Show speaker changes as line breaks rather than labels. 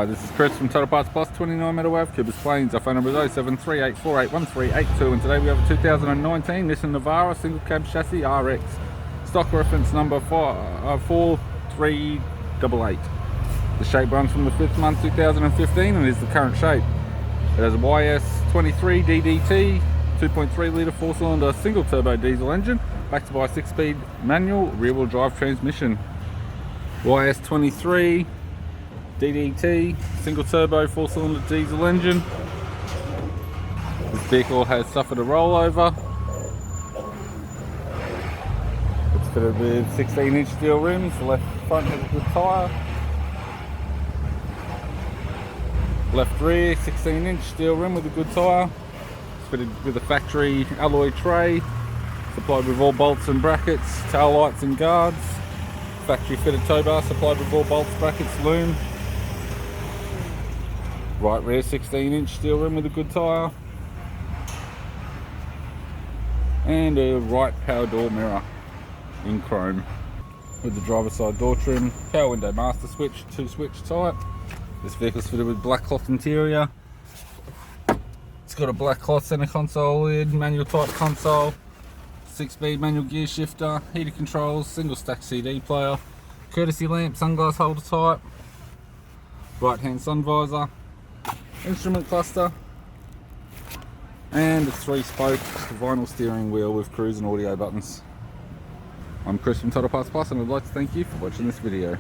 Hi, this is Chris from Total Parts Plus, 29 Meadow Ave, Cooper's Plains. Our phone number is 07384811382, and today we have a 2019 Nissan Navara single cab chassis RX. Stock reference number 4388. The shape runs from the 5th month 2015 and is the current shape. It has a YS23 DDT, 2.3 litre 4-cylinder single turbo diesel engine, backed by a 6-speed manual rear-wheel drive transmission. YS23 DDT, single turbo 4-cylinder diesel engine. This vehicle has suffered a rollover. It's fitted with 16-inch steel rims. The left front has a good tyre. Left rear 16-inch steel rim with a good tyre. It's fitted with a factory alloy tray, supplied with all bolts and brackets, tail lights and guards. Factory fitted tow bar supplied with all bolts, brackets, loom. Right rear 16-inch steel rim with a good tyre. And a right power door mirror in chrome with the driver's side door trim, power window master switch, 2-switch type. This vehicle's fitted with black cloth interior. It's got a black cloth center console lid, manual type console, 6-speed manual gear shifter, heated controls, single stack CD player, courtesy lamp, sunglass holder type, right hand sun visor, instrument cluster, and a 3-spoke vinyl steering wheel with cruise and audio buttons. I'm Chris from Total Parts Plus, and I'd like to thank you for watching this video.